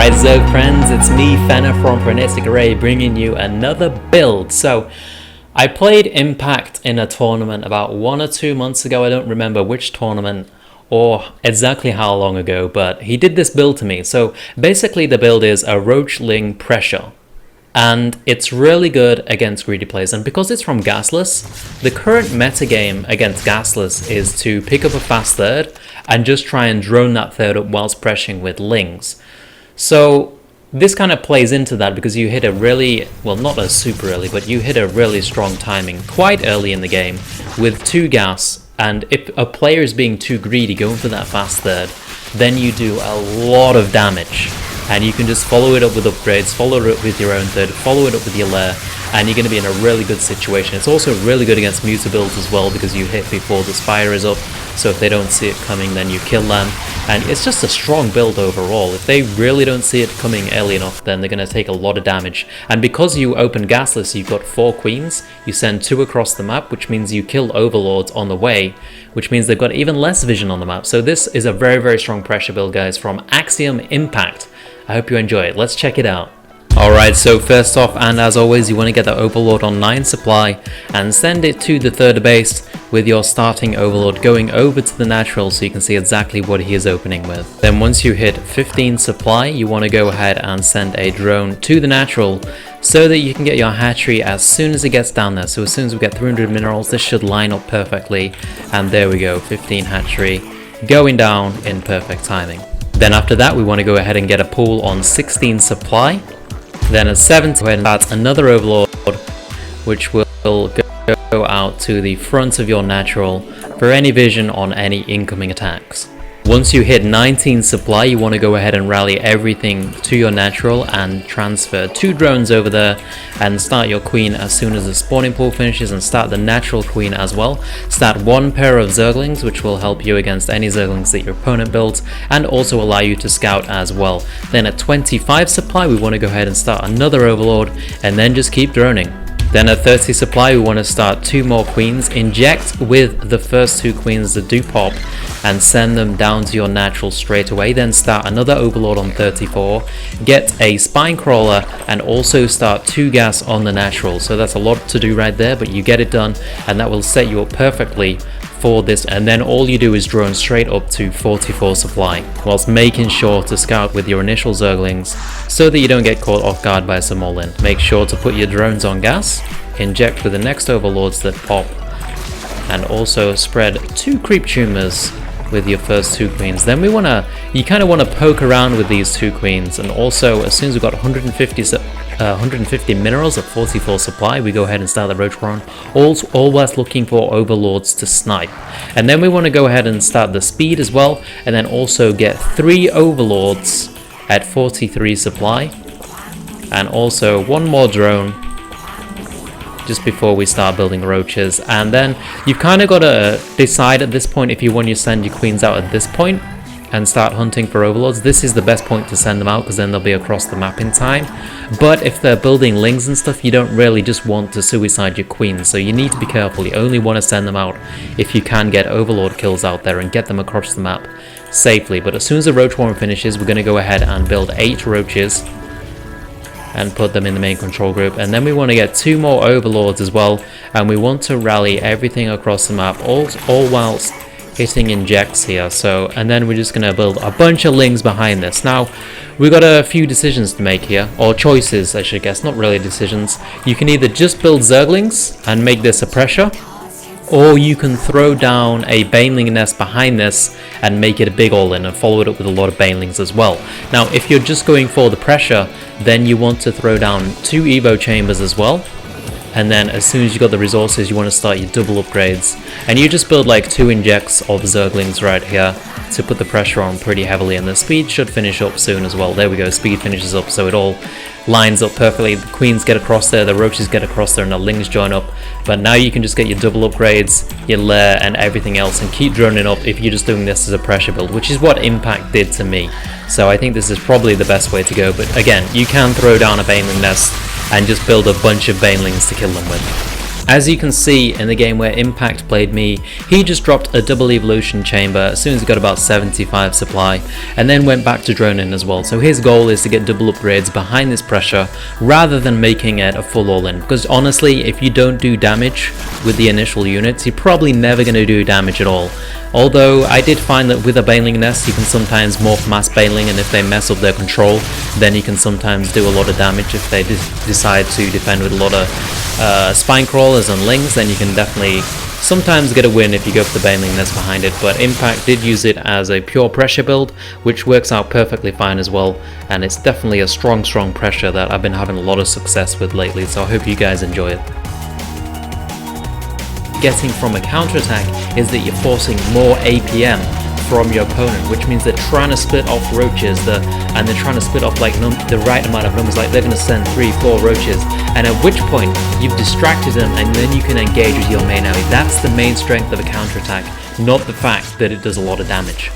Alright Zerg friends, it's me Fenner from Frenetic Array bringing you another build. So I played Impact in a tournament about 1 or 2 months ago. I don't remember which tournament or exactly how long ago, but he did this build to me. So basically the build is a Roach Ling pressure, and it's really good against greedy players. And because it's from Gasless, the current metagame against Gasless is to pick up a fast third and just try and drone that third up whilst pressuring with Lings. So this kind of plays into that because you hit a really, well, not a super early, but you hit a really strong timing quite early in the game with 2 gas, and if a player is being too greedy going for that fast third, then you do a lot of damage. And you can just follow it up with upgrades, follow it up with your own third, follow it up with your lair, and you're going to be in a really good situation. It's also really good against muta builds as well because you hit before the spire is up, so if they don't see it coming then you kill them. And it's just a strong build overall. If they really don't see it coming early enough, then they're going to take a lot of damage. And because you open Gasless, you've got 4 queens, you send 2 across the map, which means you kill overlords on the way, which means they've got even less vision on the map. So this is a very, very strong pressure build, guys, from Axiom Impact. I hope you enjoy it. Let's check it out. Alright, so first off, and as always, you want to get the Overlord on 9 supply and send it to the 3rd base with your starting Overlord going over to the natural so you can see exactly what he is opening with. Then once you hit 15 supply, you want to go ahead and send a drone to the natural so that you can get your hatchery as soon as it gets down there. So as soon as we get 300 minerals, this should line up perfectly. And there we go, 15 hatchery going down in perfect timing. Then after that, we want to go ahead and get a pool on 16 supply. Then at 7, go ahead and start another Overlord, which will go out to the front of your natural for any vision on any incoming attacks. Once you hit 19 supply, you want to go ahead and rally everything to your natural and transfer 2 drones over there and start your queen as soon as the spawning pool finishes, and start the natural queen as well. Start 1 pair of Zerglings, which will help you against any Zerglings that your opponent builds and also allow you to scout as well. Then at 25 supply, we want to go ahead and start another Overlord and then just keep droning. Then at 30 supply, we want to start 2 more queens, inject with the first 2 queens that do pop and send them down to your natural straight away. Then start another Overlord on 34, get a spine crawler and also start 2 gas on the natural. So that's a lot to do right there, but you get it done and that will set you up perfectly for this. And then all you do is drone straight up to 44 supply whilst making sure to scout with your initial Zerglings so that you don't get caught off guard by some all-in. Make sure to put your drones on gas, inject with the next Overlords that pop, and also spread 2 creep tumors with your first 2 queens. Then you kind of want to poke around with these 2 queens, and also as soon as we've got 150 minerals at 44 supply, we go ahead and start the Roach run, all whilst looking for Overlords to snipe. And then we want to go ahead and start the speed as well, and then also get 3 Overlords at 43 supply, and also 1 more drone just before we start building roaches. And then you've kind of got to decide at this point if you want to send your queens out at this point and start hunting for Overlords. This is the best point to send them out because then they'll be across the map in time. But if they're building Lings and stuff, you don't really just want to suicide your queens, so you need to be careful. You only want to send them out if you can get Overlord kills out there and get them across the map safely. But as soon as the Roach Warren finishes, we're going to go ahead and build 8 roaches and put them in the main control group. And then we want to get 2 more Overlords as well, and we want to rally everything across the map, all whilst hitting injects here. So, and then we're just going to build a bunch of Lings behind this. Now we've got a few decisions to make here, or choices I should guess, not really decisions. You can either just build Zerglings and make this a pressure, or you can throw down a Baneling nest behind this and make it a big all-in and follow it up with a lot of Banelings as well. Now if you're just going for the pressure, then you want to throw down 2 Evo chambers as well. And then as soon as you got the resources, you want to start your double upgrades. And you just build like 2 injects of Zerglings right here to put the pressure on pretty heavily. And the speed should finish up soon as well. There we go, speed finishes up, so it all lines up perfectly. The queens get across there, the roaches get across there, and the Lings join up. But now you can just get your double upgrades, your lair and everything else, and keep droning up if you're just doing this as a pressure build, which is what Impact did to me. So I think this is probably the best way to go. But again, you can throw down a Baneling nest and just build a bunch of Banelings to kill them with. As you can see in the game where Impact played me, he just dropped a double evolution chamber as soon as he got about 75 supply, and then went back to droning as well. So his goal is to get double upgrades behind this pressure rather than making it a full all-in, because honestly, if you don't do damage with the initial units, you're probably never going to do damage at all. Although I did find that with a Baneling nest you can sometimes morph mass Baneling, and if they mess up their control then you can sometimes do a lot of damage. If they decide to defend with a lot of spine crawlers and lings, then you can definitely sometimes get a win if you go for the Baneling nest behind it. But Impact did use it as a pure pressure build, which works out perfectly fine as well, and it's definitely a strong pressure that I've been having a lot of success with lately, so I hope you guys enjoy it. Getting from a counterattack is that you're forcing more APM from your opponent, which means they're trying to split off roaches, and they're trying to split off like the right amount of numbers, like they're going to send 3-4 roaches, and at which point you've distracted them and then you can engage with your main ally. That's the main strength of a counterattack, not the fact that it does a lot of damage.